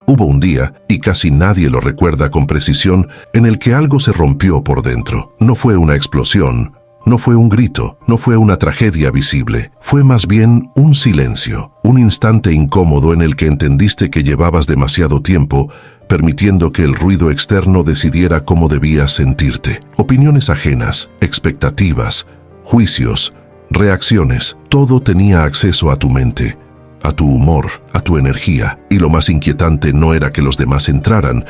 Hubo un día, y casi nadie lo recuerda con precisión, en el que algo se rompió por dentro. No fue una explosión, no fue un grito, no fue una tragedia visible. Fue más bien un silencio, un instante incómodo en el que entendiste que llevabas demasiado tiempo permitiendo que el ruido externo decidiera cómo debías sentirte. Opiniones ajenas, expectativas, juicios, reacciones, todo tenía acceso a tu mente, a tu humor, a tu energía. Y lo más inquietante no era que los demás entraran,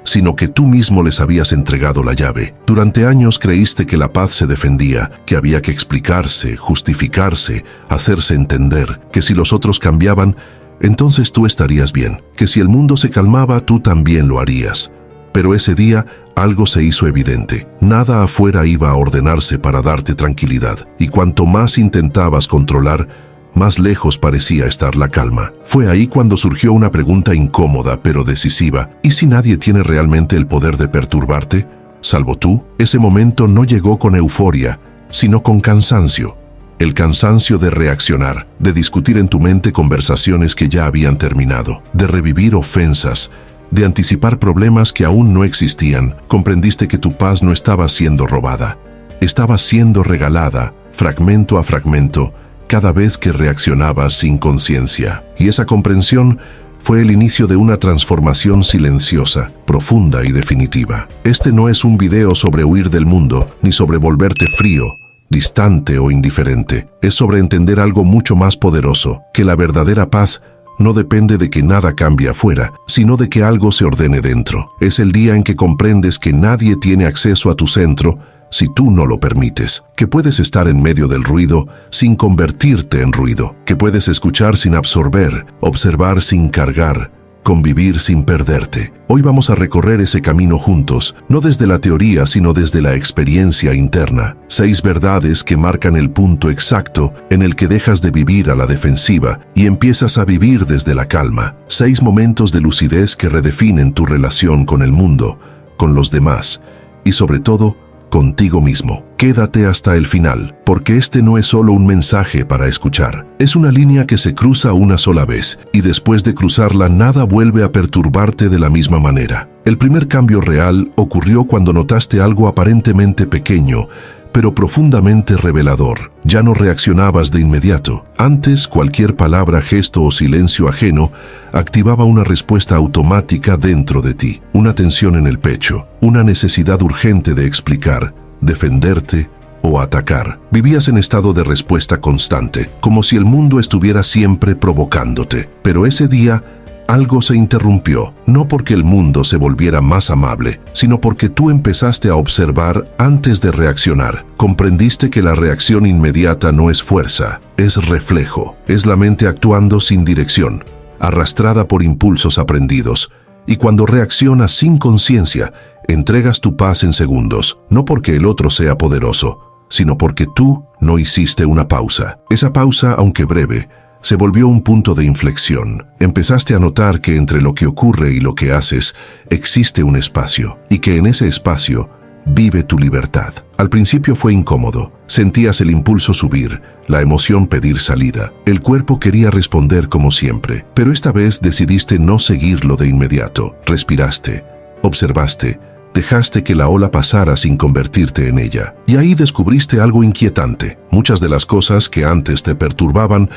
sino que tú mismo les habías entregado la llave. Durante años creíste que la paz se defendía, que había que explicarse, justificarse, hacerse entender, que si los otros cambiaban, entonces tú estarías bien, que si el mundo se calmaba, tú también lo harías. Pero ese día algo se hizo evidente. Nada afuera iba a ordenarse para darte tranquilidad, y cuanto más intentabas controlar, más lejos parecía estar la calma. Fue ahí cuando surgió una pregunta incómoda pero decisiva. ¿Y si nadie tiene realmente el poder de perturbarte, salvo tú? Ese momento no llegó con euforia, sino con cansancio. El cansancio de reaccionar, de discutir en tu mente conversaciones que ya habían terminado, de revivir ofensas, de anticipar problemas que aún no existían. Comprendiste que tu paz no estaba siendo robada, estaba siendo regalada, fragmento a fragmento, cada vez que reaccionabas sin conciencia. Y esa comprensión fue el inicio de una transformación silenciosa, profunda y definitiva. Este no es un video sobre huir del mundo, ni sobre volverte frío, distante o indiferente. Es sobre entender algo mucho más poderoso, que la verdadera paz no depende de que nada cambie afuera, sino de que algo se ordene dentro. Es el día en que comprendes que nadie tiene acceso a tu centro si tú no lo permites, que puedes estar en medio del ruido sin convertirte en ruido, que puedes escuchar sin absorber, observar sin cargar, convivir sin perderte. Hoy vamos a recorrer ese camino juntos, no desde la teoría, sino desde la experiencia interna. 6 verdades que marcan el punto exacto en el que dejas de vivir a la defensiva y empiezas a vivir desde la calma. 6 momentos de lucidez que redefinen tu relación con el mundo, con los demás y sobre todo, contigo mismo. Quédate hasta el final, porque este no es solo un mensaje para escuchar. Es una línea que se cruza una sola vez, y después de cruzarla nada vuelve a perturbarte de la misma manera. El primer cambio real ocurrió cuando notaste algo aparentemente pequeño, pero profundamente revelador. Ya no reaccionabas de inmediato. Antes, cualquier palabra, gesto o silencio ajeno activaba una respuesta automática dentro de ti, una tensión en el pecho, una necesidad urgente de explicar, defenderte o atacar. Vivías en estado de respuesta constante, como si el mundo estuviera siempre provocándote. Pero ese día, algo se interrumpió, no porque el mundo se volviera más amable, sino porque tú empezaste a observar antes de reaccionar. Comprendiste que la reacción inmediata no es fuerza, es reflejo, es la mente actuando sin dirección, arrastrada por impulsos aprendidos. Y cuando reaccionas sin conciencia, entregas tu paz en segundos, no porque el otro sea poderoso, sino porque tú no hiciste una pausa. Esa pausa, aunque breve, se volvió un punto de inflexión. Empezaste a notar que entre lo que ocurre y lo que haces existe un espacio, y que en ese espacio vive tu libertad. Al principio fue incómodo. Sentías el impulso subir, la emoción pedir salida. El cuerpo quería responder como siempre, pero esta vez decidiste no seguirlo de inmediato. Respiraste, observaste, dejaste que la ola pasara sin convertirte en ella. Y ahí descubriste algo inquietante. Muchas de las cosas que antes te perturbaban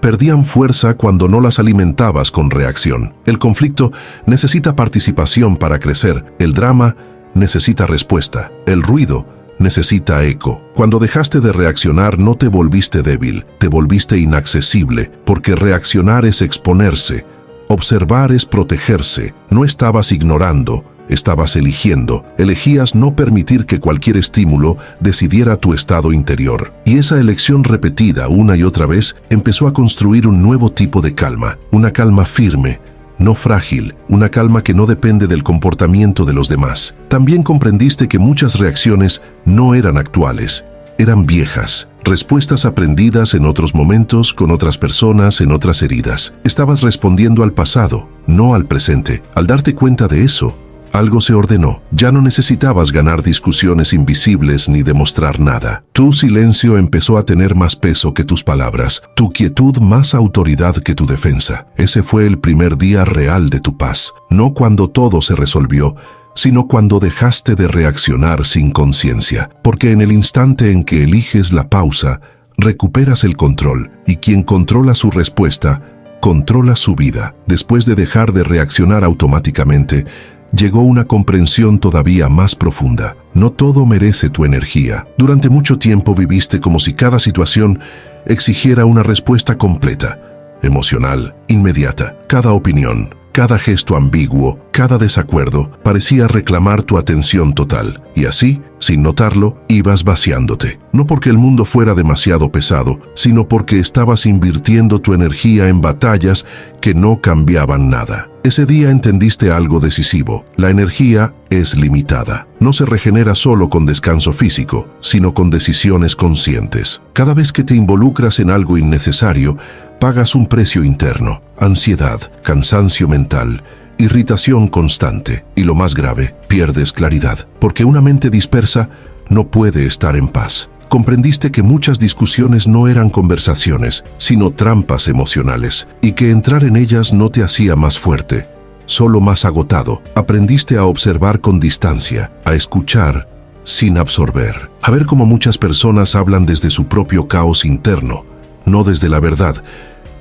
perdían fuerza cuando no las alimentabas con reacción. El conflicto necesita participación para crecer. El drama necesita respuesta. El ruido necesita eco. Cuando dejaste de reaccionar no te volviste débil, te volviste inaccesible, porque reaccionar es exponerse, observar es protegerse. No estabas ignorando, estabas eligiendo. Elegías no permitir que cualquier estímulo decidiera tu estado interior. Y esa elección repetida una y otra vez empezó a construir un nuevo tipo de calma. Una calma firme, no frágil, una calma que no depende del comportamiento de los demás. También comprendiste que muchas reacciones no eran actuales, eran viejas. Respuestas aprendidas en otros momentos, con otras personas, en otras heridas. Estabas respondiendo al pasado, no al presente. Al darte cuenta de eso, Algo se ordenó. Ya no necesitabas ganar discusiones invisibles ni demostrar nada. Tu silencio empezó a tener más peso que tus palabras, tu quietud más autoridad que tu defensa. Ese fue el primer día real de tu paz. No cuando todo se resolvió, sino cuando dejaste de reaccionar sin conciencia. Porque en el instante en que eliges la pausa, recuperas el control, y quien controla su respuesta, controla su vida. Después de dejar de reaccionar automáticamente, llegó una comprensión todavía más profunda. No todo merece tu energía. Durante mucho tiempo viviste como si cada situación exigiera una respuesta completa, emocional, inmediata. Cada opinión, cada gesto ambiguo, cada desacuerdo parecía reclamar tu atención total. Y así, sin notarlo, ibas vaciándote. No porque el mundo fuera demasiado pesado, sino porque estabas invirtiendo tu energía en batallas que no cambiaban nada. Ese día entendiste algo decisivo. La energía es limitada. No se regenera solo con descanso físico, sino con decisiones conscientes. Cada vez que te involucras en algo innecesario, pagas un precio interno: ansiedad, cansancio mental, irritación constante y, lo más grave, pierdes claridad, porque una mente dispersa no puede estar en paz. Comprendiste que muchas discusiones no eran conversaciones, sino trampas emocionales, y que entrar en ellas no te hacía más fuerte, solo más agotado. Aprendiste a observar con distancia, a escuchar sin absorber, a ver cómo muchas personas hablan desde su propio caos interno, no desde la verdad.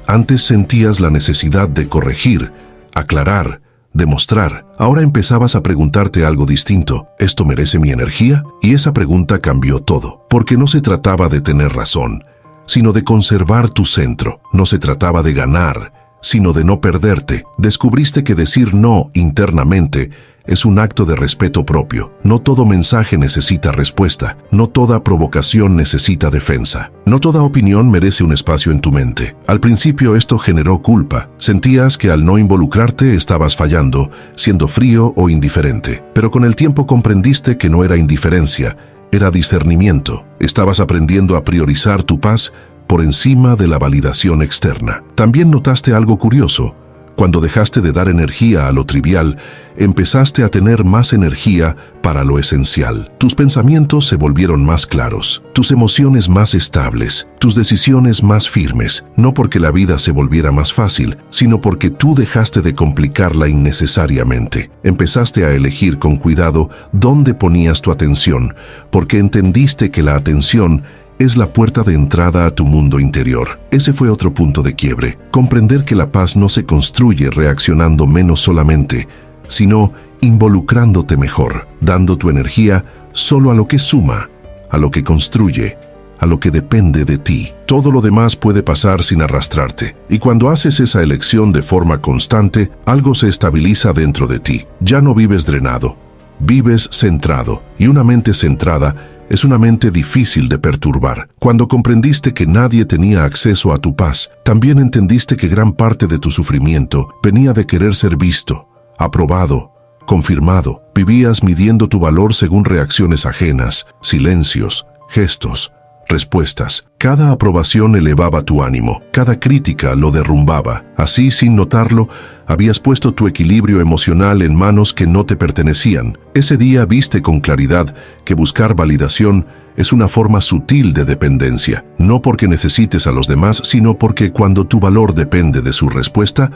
Antes sentías la necesidad de corregir, aclarar, demostrar. Ahora empezabas a preguntarte algo distinto: ¿esto merece mi energía? Y esa pregunta cambió todo, porque no se trataba de tener razón, sino de conservar tu centro. No se trataba de ganar, sino de no perderte. Descubriste que decir no internamente es un acto de respeto propio. No todo mensaje necesita respuesta. No toda provocación necesita defensa. No toda opinión merece un espacio en tu mente. Al principio esto generó culpa. Sentías que al no involucrarte estabas fallando, siendo frío o indiferente. Pero con el tiempo comprendiste que no era indiferencia, era discernimiento. Estabas aprendiendo a priorizar tu paz por encima de la validación externa. También notaste algo curioso. Cuando dejaste de dar energía a lo trivial, empezaste a tener más energía para lo esencial. Tus pensamientos se volvieron más claros, tus emociones más estables, tus decisiones más firmes, no porque la vida se volviera más fácil, sino porque tú dejaste de complicarla innecesariamente. Empezaste a elegir con cuidado dónde ponías tu atención, porque entendiste que la atención es la puerta de entrada a tu mundo interior. Ese fue otro punto de quiebre. Comprender que la paz no se construye reaccionando menos solamente, sino involucrándote mejor, dando tu energía solo a lo que suma, a lo que construye, a lo que depende de ti. Todo lo demás puede pasar sin arrastrarte. Y cuando haces esa elección de forma constante, algo se estabiliza dentro de ti. Ya no vives drenado, vives centrado. Y una mente centrada es una mente difícil de perturbar. Cuando comprendiste que nadie tenía acceso a tu paz, también entendiste que gran parte de tu sufrimiento venía de querer ser visto, aprobado, confirmado. Vivías midiendo tu valor según reacciones ajenas, silencios, gestos, respuestas. Cada aprobación elevaba tu ánimo, cada crítica lo derrumbaba. Así, sin notarlo, habías puesto tu equilibrio emocional en manos que no te pertenecían. Ese día viste con claridad que buscar validación es una forma sutil de dependencia, no porque necesites a los demás, sino porque cuando tu valor depende de su respuesta,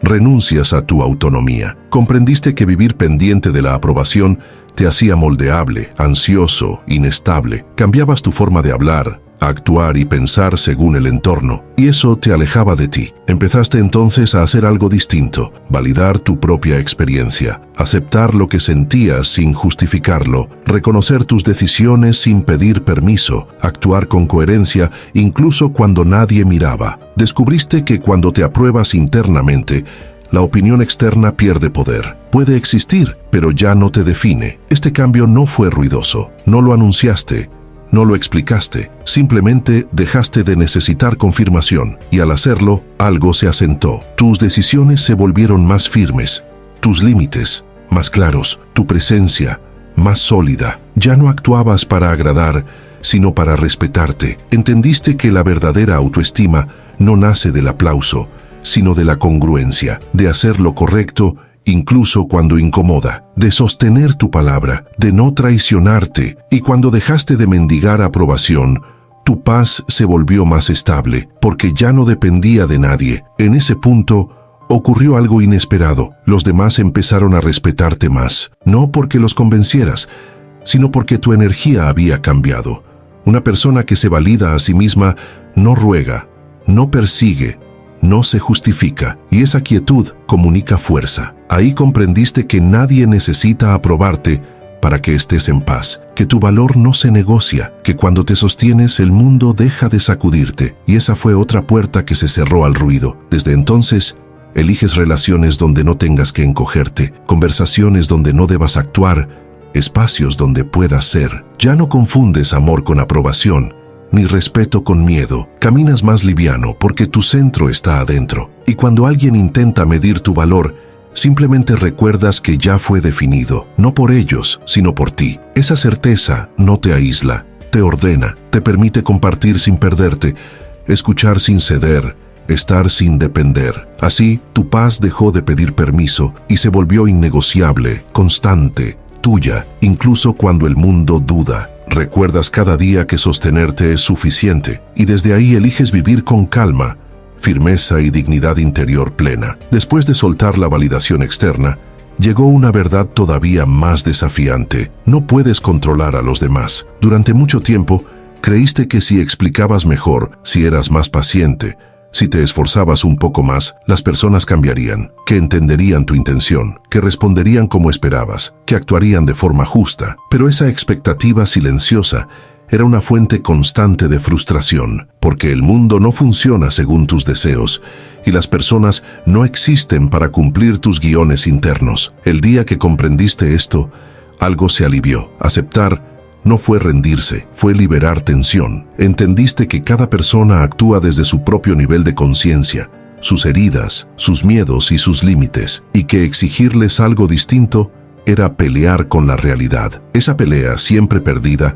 renuncias a tu autonomía. Comprendiste que vivir pendiente de la aprobación te hacía moldeable, ansioso, inestable. Cambiabas tu forma de hablar, actuar y pensar según el entorno, y eso te alejaba de ti. Empezaste entonces a hacer algo distinto: validar tu propia experiencia, aceptar lo que sentías sin justificarlo, reconocer tus decisiones sin pedir permiso, actuar con coherencia incluso cuando nadie miraba. Descubriste que cuando te apruebas internamente, la opinión externa pierde poder. Puede existir, pero ya no te define. Este cambio no fue ruidoso, no lo anunciaste, no lo explicaste, simplemente dejaste de necesitar confirmación, y al hacerlo, algo se asentó. Tus decisiones se volvieron más firmes, tus límites más claros, tu presencia más sólida. Ya no actuabas para agradar, sino para respetarte. Entendiste que la verdadera autoestima no nace del aplauso, sino de la congruencia, de hacer lo correcto incluso cuando incomoda, de sostener tu palabra, de no traicionarte, y cuando dejaste de mendigar aprobación, tu paz se volvió más estable, porque ya no dependía de nadie. En ese punto, ocurrió algo inesperado. Los demás empezaron a respetarte más, no porque los convencieras, sino porque tu energía había cambiado. Una persona que se valida a sí misma no ruega, no persigue, no se justifica, y esa quietud comunica fuerza. Ahí comprendiste que nadie necesita aprobarte para que estés en paz, que tu valor no se negocia, que cuando te sostienes el mundo deja de sacudirte, y esa fue otra puerta que se cerró al ruido. Desde entonces, eliges relaciones donde no tengas que encogerte, conversaciones donde no debas actuar, espacios donde puedas ser. Ya no confundes amor con aprobación, ni respeto con miedo. Caminas más liviano porque tu centro está adentro. Y cuando alguien intenta medir tu valor, simplemente recuerdas que ya fue definido, no por ellos, sino por ti. Esa certeza no te aísla, te ordena, te permite compartir sin perderte, escuchar sin ceder, estar sin depender. Así, tu paz dejó de pedir permiso y se volvió innegociable, constante, tuya, incluso cuando el mundo duda. Recuerdas cada día que sostenerte es suficiente y desde ahí eliges vivir con calma, firmeza y dignidad interior plena. Después de soltar la validación externa, llegó una verdad todavía más desafiante. No puedes controlar a los demás. Durante mucho tiempo, creíste que si explicabas mejor, si eras más paciente, si te esforzabas un poco más, las personas cambiarían, que entenderían tu intención, que responderían como esperabas, que actuarían de forma justa. Pero esa expectativa silenciosa era una fuente constante de frustración, porque el mundo no funciona según tus deseos y las personas no existen para cumplir tus guiones internos. El día que comprendiste esto, algo se alivió. Aceptar no fue rendirse, fue liberar tensión. Entendiste que cada persona actúa desde su propio nivel de conciencia, sus heridas, sus miedos y sus límites, y que exigirles algo distinto era pelear con la realidad. Esa pelea, siempre perdida,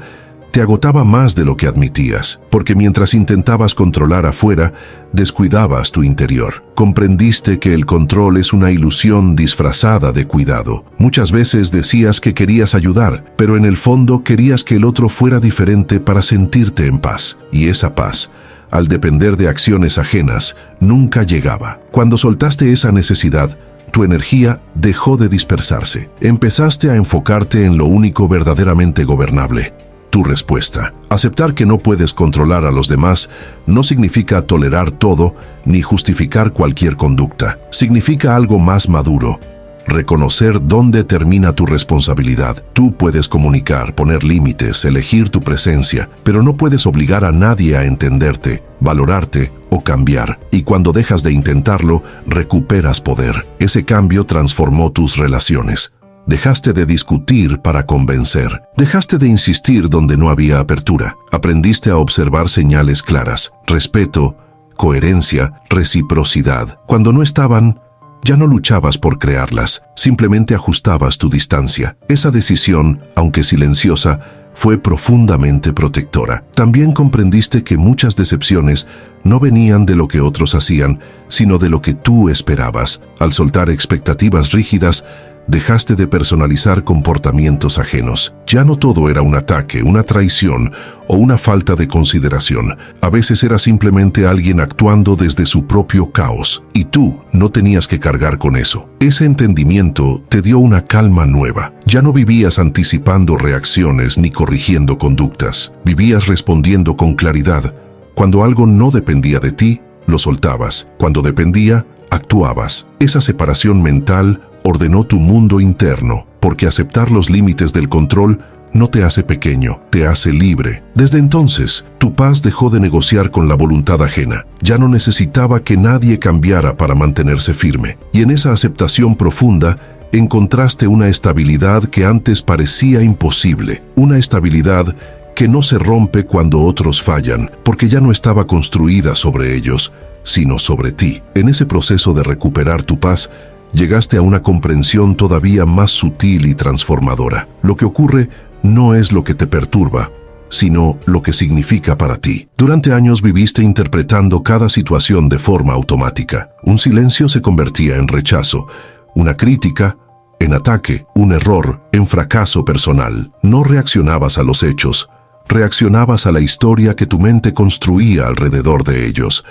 te agotaba más de lo que admitías, porque mientras intentabas controlar afuera, descuidabas tu interior. Comprendiste que el control es una ilusión disfrazada de cuidado. Muchas veces decías que querías ayudar, pero en el fondo querías que el otro fuera diferente para sentirte en paz. Y esa paz, al depender de acciones ajenas, nunca llegaba. Cuando soltaste esa necesidad, tu energía dejó de dispersarse. Empezaste a enfocarte en lo único verdaderamente gobernable: tu respuesta. Aceptar que no puedes controlar a los demás no significa tolerar todo ni justificar cualquier conducta. Significa algo más maduro: reconocer dónde termina tu responsabilidad. Tú puedes comunicar, poner límites, elegir tu presencia, pero no puedes obligar a nadie a entenderte, valorarte o cambiar. Y cuando dejas de intentarlo, recuperas poder. Ese cambio transformó tus relaciones. Dejaste de discutir para convencer. Dejaste de insistir donde no había apertura. Aprendiste a observar señales claras: respeto, coherencia, reciprocidad. Cuando no estaban, ya no luchabas por crearlas, simplemente ajustabas tu distancia. Esa decisión, aunque silenciosa, fue profundamente protectora. También comprendiste que muchas decepciones no venían de lo que otros hacían, sino de lo que tú esperabas. Al soltar expectativas rígidas, dejaste de personalizar comportamientos ajenos. Ya no todo era un ataque, una traición o una falta de consideración. A veces era simplemente alguien actuando desde su propio caos, y tú no tenías que cargar con eso. Ese entendimiento te dio una calma nueva. Ya no vivías anticipando reacciones ni corrigiendo conductas. Vivías respondiendo con claridad. Cuando algo no dependía de ti, lo soltabas. Cuando dependía, actuabas. Esa separación mental ordenó tu mundo interno, porque aceptar los límites del control no te hace pequeño, te hace libre. Desde entonces, tu paz dejó de negociar con la voluntad ajena. Ya no necesitaba que nadie cambiara para mantenerse firme. Y en esa aceptación profunda, encontraste una estabilidad que antes parecía imposible. Una estabilidad que no se rompe cuando otros fallan, porque ya no estaba construida sobre ellos, sino sobre ti. En ese proceso de recuperar tu paz, llegaste a una comprensión todavía más sutil y transformadora. Lo que ocurre no es lo que te perturba, sino lo que significa para ti. Durante años viviste interpretando cada situación de forma automática. Un silencio se convertía en rechazo, una crítica, en ataque, un error, en fracaso personal. No reaccionabas a los hechos, reaccionabas a la historia que tu mente construía alrededor de ellos.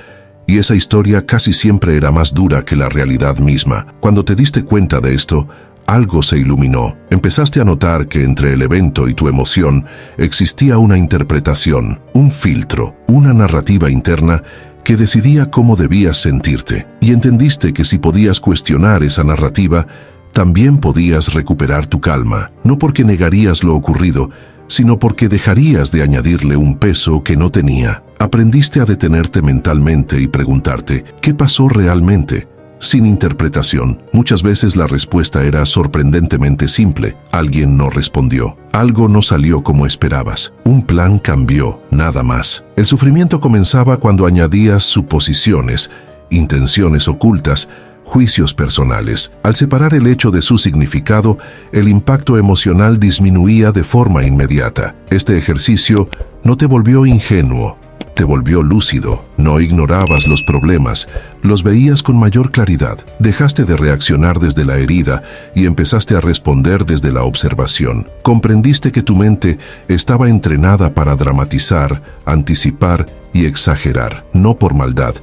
Y esa historia casi siempre era más dura que la realidad misma. Cuando te diste cuenta de esto, algo se iluminó. Empezaste a notar que entre el evento y tu emoción existía una interpretación, un filtro, una narrativa interna que decidía cómo debías sentirte. Y entendiste que si podías cuestionar esa narrativa, también podías recuperar tu calma, no porque negarías lo ocurrido, sino porque dejarías de añadirle un peso que no tenía. Aprendiste a detenerte mentalmente y preguntarte, ¿qué pasó realmente? Sin interpretación. Muchas veces la respuesta era sorprendentemente simple. Alguien no respondió. Algo no salió como esperabas. Un plan cambió, nada más. El sufrimiento comenzaba cuando añadías suposiciones, intenciones ocultas, juicios personales. Al separar el hecho de su significado, el impacto emocional disminuía de forma inmediata. Este ejercicio no te volvió ingenuo, te volvió lúcido. No ignorabas los problemas, los veías con mayor claridad. Dejaste de reaccionar desde la herida y empezaste a responder desde la observación. Comprendiste que tu mente estaba entrenada para dramatizar, anticipar y exagerar, no por maldad,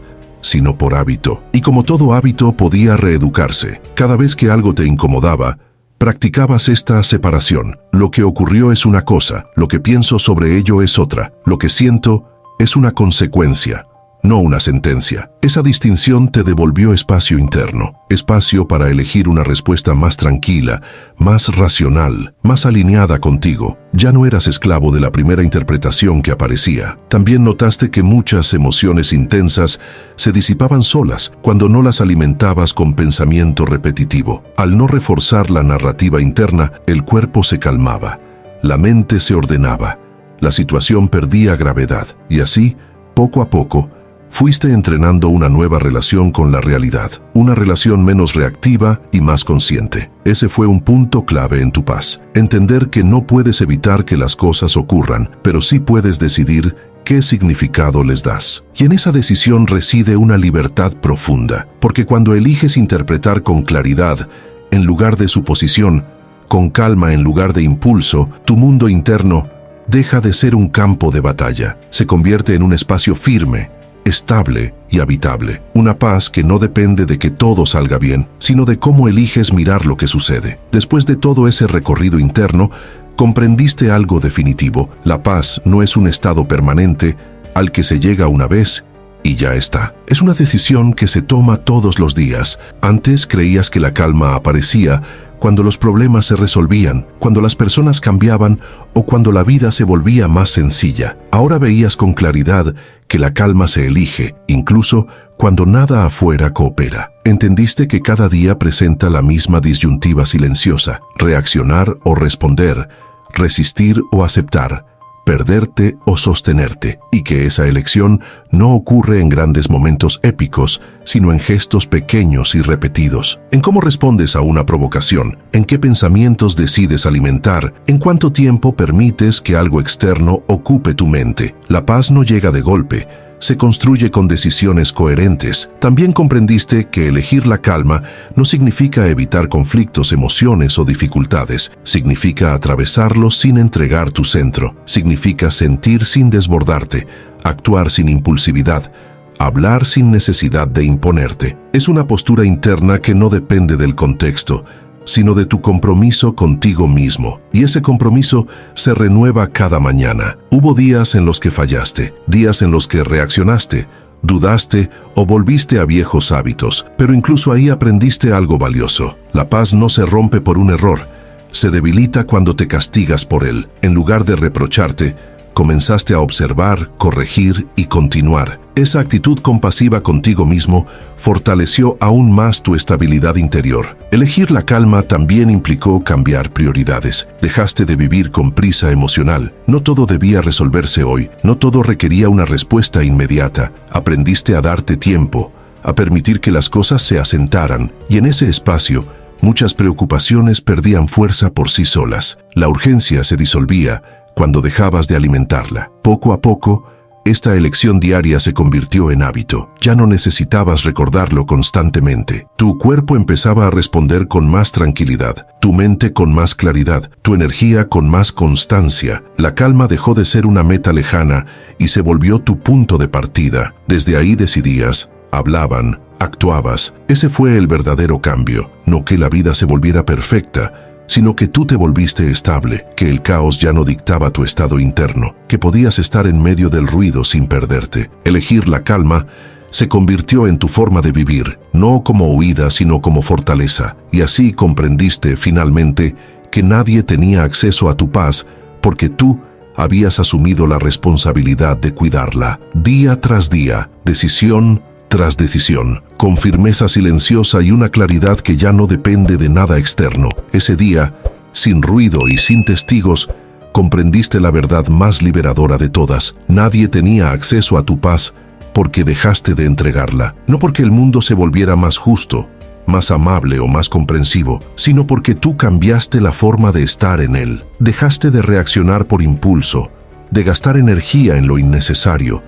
sino por hábito. Y como todo hábito podía reeducarse. Cada vez que algo te incomodaba, practicabas esta separación. Lo que ocurrió es una cosa, lo que pienso sobre ello es otra. Lo que siento es una consecuencia, no una sentencia. Esa distinción te devolvió espacio interno, espacio para elegir una respuesta más tranquila, más racional, más alineada contigo. Ya no eras esclavo de la primera interpretación que aparecía. También notaste que muchas emociones intensas se disipaban solas cuando no las alimentabas con pensamiento repetitivo. Al no reforzar la narrativa interna, el cuerpo se calmaba, la mente se ordenaba, la situación perdía gravedad, y así, poco a poco, fuiste entrenando una nueva relación con la realidad, una relación menos reactiva y más consciente. Ese fue un punto clave en tu paz. Entender que no puedes evitar que las cosas ocurran, pero sí puedes decidir qué significado les das. Y en esa decisión reside una libertad profunda, porque cuando eliges interpretar con claridad, en lugar de suposición, con calma en lugar de impulso, tu mundo interno deja de ser un campo de batalla, se convierte en un espacio firme, estable y habitable. Una paz que no depende de que todo salga bien, sino de cómo eliges mirar lo que sucede. Después de todo ese recorrido interno, comprendiste algo definitivo. La paz no es un estado permanente al que se llega una vez y ya está. Es una decisión que se toma todos los días. Antes creías que la calma aparecía cuando los problemas se resolvían, cuando las personas cambiaban o cuando la vida se volvía más sencilla. Ahora veías con claridad que la calma se elige, incluso cuando nada afuera coopera. Entendiste que cada día presenta la misma disyuntiva silenciosa: reaccionar o responder, resistir o aceptar, perderte o sostenerte, y que esa elección no ocurre en grandes momentos épicos, sino en gestos pequeños y repetidos. En cómo respondes a una provocación, en qué pensamientos decides alimentar, en cuánto tiempo permites que algo externo ocupe tu mente. La paz no llega de golpe, se construye con decisiones coherentes. También comprendiste que elegir la calma no significa evitar conflictos, emociones o dificultades. Significa atravesarlos sin entregar tu centro. Significa sentir sin desbordarte, actuar sin impulsividad, hablar sin necesidad de imponerte. Es una postura interna que no depende del contexto, sino de tu compromiso contigo mismo. Y ese compromiso se renueva cada mañana. Hubo días en los que fallaste, días en los que reaccionaste, dudaste o volviste a viejos hábitos, pero incluso ahí aprendiste algo valioso. La paz no se rompe por un error, se debilita cuando te castigas por él. En lugar de reprocharte, comenzaste a observar, corregir y continuar. Esa actitud compasiva contigo mismo fortaleció aún más tu estabilidad interior. Elegir la calma también implicó cambiar prioridades. Dejaste de vivir con prisa emocional. No todo debía resolverse hoy, no todo requería una respuesta inmediata. Aprendiste a darte tiempo, a permitir que las cosas se asentaran, y en ese espacio, muchas preocupaciones perdían fuerza por sí solas. La urgencia se disolvía cuando dejabas de alimentarla. Poco a poco, Esta elección diaria se convirtió en hábito. Ya no necesitabas recordarlo constantemente. Tu cuerpo empezaba a responder con más tranquilidad, tu mente con más claridad, tu energía con más constancia. La calma dejó de ser una meta lejana y se volvió tu punto de partida. Desde ahí decidías, hablaban, actuabas. Ese fue el verdadero cambio. No que la vida se volviera perfecta, sino que tú te volviste estable, que el caos ya no dictaba tu estado interno, que podías estar en medio del ruido sin perderte. Elegir la calma se convirtió en tu forma de vivir, no como huida, sino como fortaleza. Y así comprendiste finalmente que nadie tenía acceso a tu paz porque tú habías asumido la responsabilidad de cuidarla. Día tras día, decisión tras decisión, con firmeza silenciosa y una claridad que ya no depende de nada externo. Ese día, sin ruido y sin testigos, comprendiste la verdad más liberadora de todas. Nadie tenía acceso a tu paz porque dejaste de entregarla. No porque el mundo se volviera más justo, más amable o más comprensivo, sino porque tú cambiaste la forma de estar en él. Dejaste de reaccionar por impulso, de gastar energía en lo innecesario